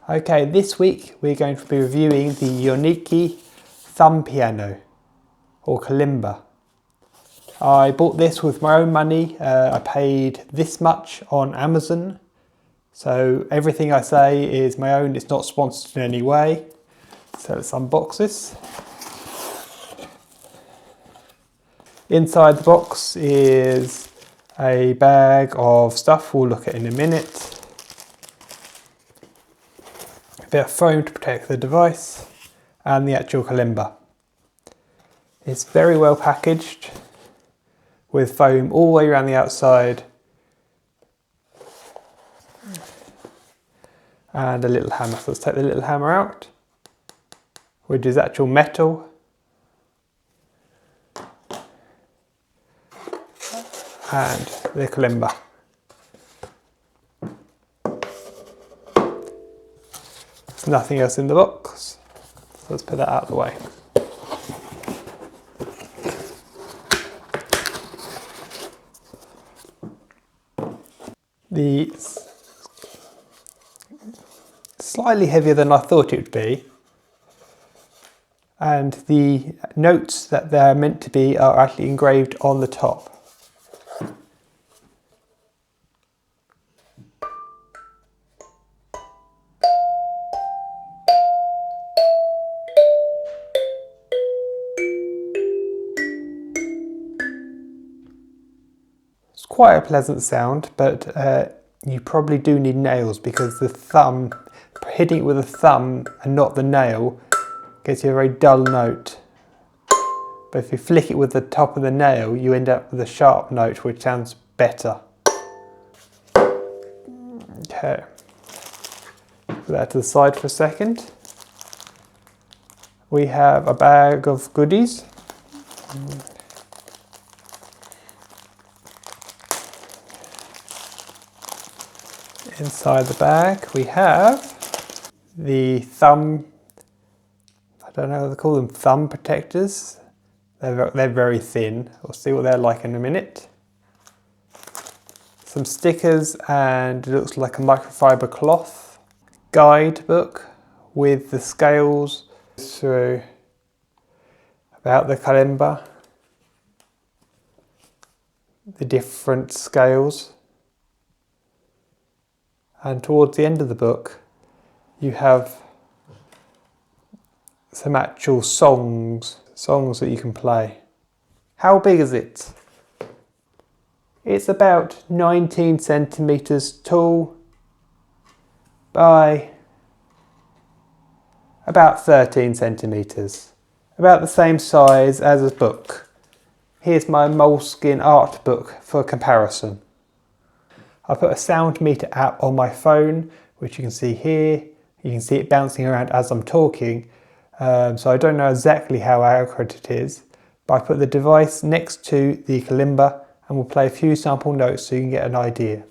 Okay, this week we're going to be reviewing the UNOKKI Thumb Piano, or Kalimba. I bought this with my own money. I paid this much on Amazon. So everything I say is my own, it's not sponsored in any way. So let's unbox this. Inside the box is a bag of stuff we'll look at in a minute. A bit of foam to protect the device and the actual kalimba. It's very well packaged with foam all the way around the outside and a little hammer. So let's take the little hammer out, which is actual metal. And the kalimba. There's nothing else in the box, so let's put that out of the way. The slightly heavier than I thought it would be, and the notes that they're meant to be are actually engraved on the top. It's quite a pleasant sound, but you probably do need nails because the thumb, hitting it with a thumb and not the nail, gives you a very dull note. But if you flick it with the top of the nail, you end up with a sharp note which sounds better. Okay, put that to the side for a second. We have a bag of goodies. Inside the bag we have the thumb, I don't know what they call them, thumb protectors. They're very thin. We'll see what they're like in a minute. Some stickers and it looks like a microfiber cloth. Guidebook with the scales through about the kalimba, the different scales. And towards the end of the book, you have some actual songs that you can play. How big is it? It's about 19 centimeters tall by about 13 centimeters. About the same size as a book. Here's my Moleskine art book for comparison. I put a sound meter app on my phone, which you can see here. You can see it bouncing around as I'm talking. So I don't know exactly how accurate it is, but I put the device next to the kalimba and we'll play a few sample notes so you can get an idea.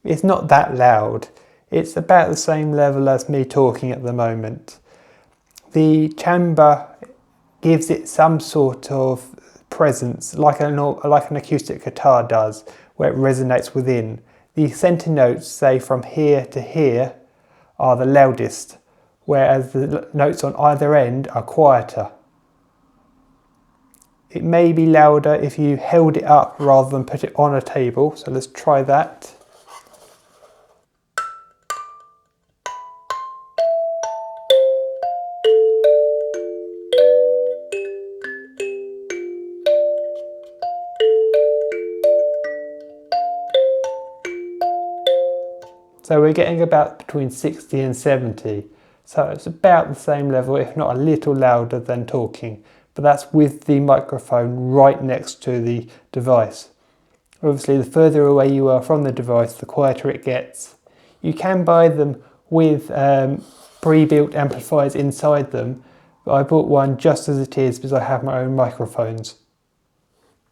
It's not that loud. It's about the same level as me talking at the moment. The chamber gives it some sort of presence, like an acoustic guitar does, where it resonates within. The centre notes, say from here to here, are the loudest, whereas the notes on either end are quieter. It may be louder if you held it up rather than put it on a table, so let's try that. So we're getting about between 60 and 70. So it's about the same level, if not a little louder than talking. But that's with the microphone right next to the device. Obviously, the further away you are from the device, the quieter it gets. You can buy them with pre-built amplifiers inside them, but I bought one just as it is because I have my own microphones.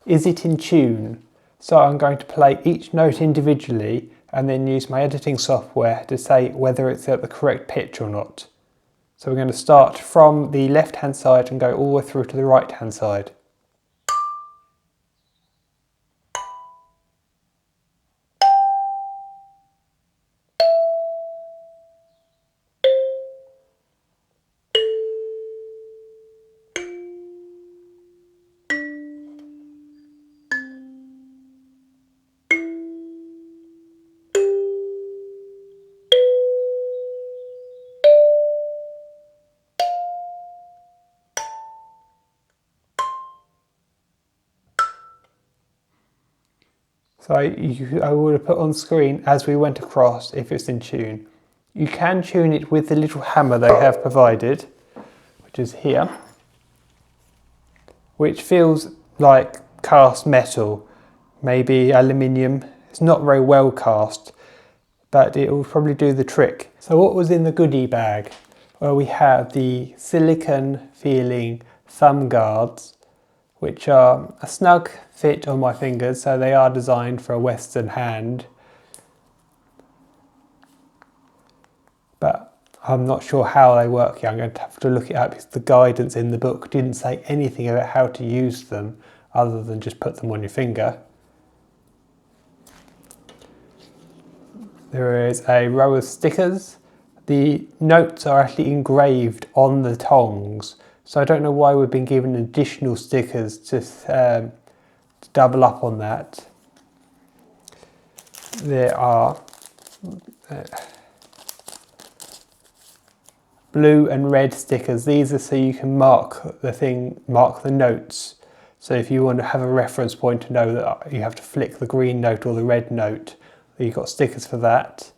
is it in tune? So I'm going to play each note individually and then use my editing software to say whether it's at the correct pitch or not. So we're going to start from the left hand side and go all the way through to the right hand side. So I would have put on screen as we went across if it's in tune. You can tune it with the little hammer they have provided, which is here, which feels like cast metal, maybe aluminium. It's not very well cast, but it will probably do the trick. So what was in the goodie bag? Well, we have the silicone feeling thumb guards, which are a snug fit on my fingers, so they are designed for a Western hand. But I'm not sure how they work here. I'm going to have to look it up because the guidance in the book didn't say anything about how to use them other than just put them on your finger. There is a row of stickers. The notes are actually engraved on the tongs, so I don't know why we've been given additional stickers to double up on that. There are blue and red stickers. These are so you can mark the notes. So if you want to have a reference point to know that you have to flick the green note or the red note, you've got stickers for that.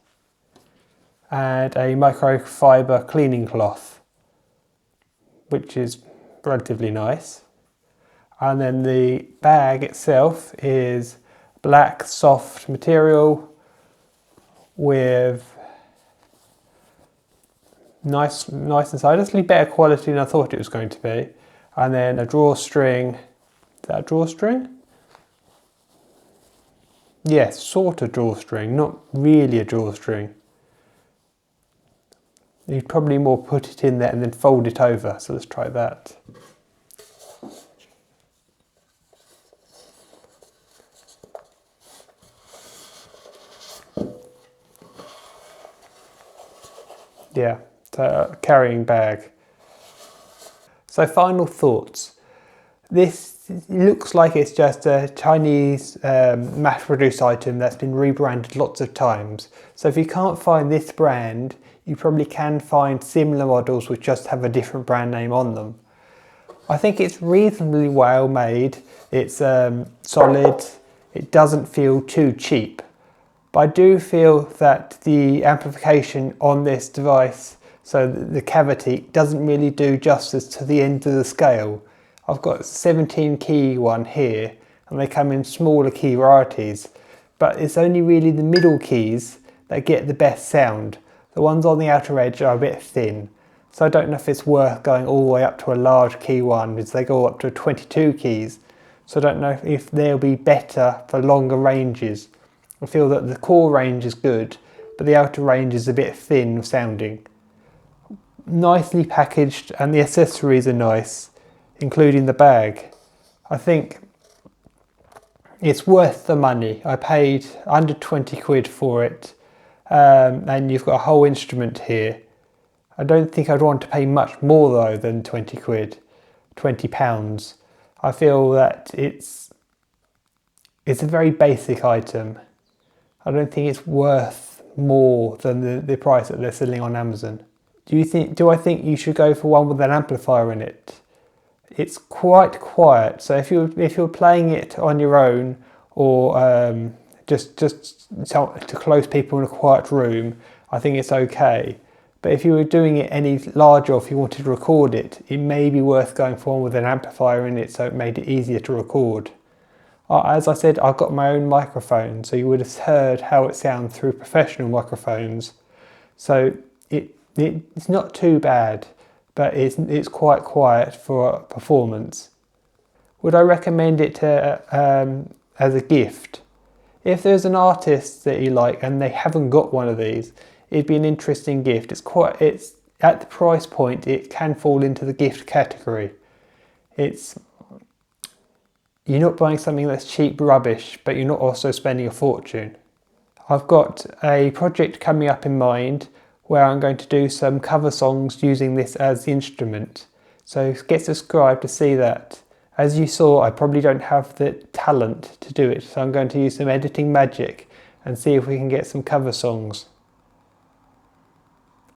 And a microfiber cleaning cloth, which is relatively nice. And then the bag itself is black soft material with nice inside. It's better quality than I thought it was going to be. And then a drawstring. Is that a drawstring? Yes, sort of drawstring, not really a drawstring. You'd probably more put it in there and then fold it over. So let's try that. Yeah, so a carrying bag. So final thoughts. This looks like it's just a Chinese mass-produced item that's been rebranded lots of times. So if you can't find this brand, you probably can find similar models which just have a different brand name on them. I think it's reasonably well made. It's solid. It doesn't feel too cheap. But I do feel that the amplification on this device, so the cavity, doesn't really do justice to the end of the scale. I've got a 17 key one here, and they come in smaller key varieties, but it's only really the middle keys that get the best sound. The ones on the outer edge are a bit thin, so I don't know if it's worth going all the way up to a large key one, because they go up to 22 keys, so I don't know if they'll be better for longer ranges. I feel that the core range is good, but the outer range is a bit thin sounding. Nicely packaged, and the accessories are nice, including the bag. I think it's worth the money. I paid under 20 quid for it, and you've got a whole instrument here. I don't think I'd want to pay much more though than 20 quid, 20 pounds. I feel that it's a very basic item. I don't think it's worth more than the price that they're selling on Amazon. Do I think you should go for one with an amplifier in it? It's quite quiet, so if you're playing it on your own, or just to close people in a quiet room, I think it's okay. But if you were doing it any larger, or if you wanted to record it, it may be worth going for one with an amplifier in it, so it made it easier to record. As I said, I've got my own microphone, so you would have heard how it sounds through professional microphones. So it's not too bad, but it's quite quiet for performance. Would I recommend it to as a gift? If there's an artist that you like and they haven't got one of these, it'd be an interesting gift. It's at the price point, it can fall into the gift category. You're not buying something that's cheap rubbish, but you're not also spending a fortune. I've got a project coming up in mind where I'm going to do some cover songs using this as the instrument. So get subscribed to see that. As you saw, I probably don't have the talent to do it, so I'm going to use some editing magic and see if we can get some cover songs.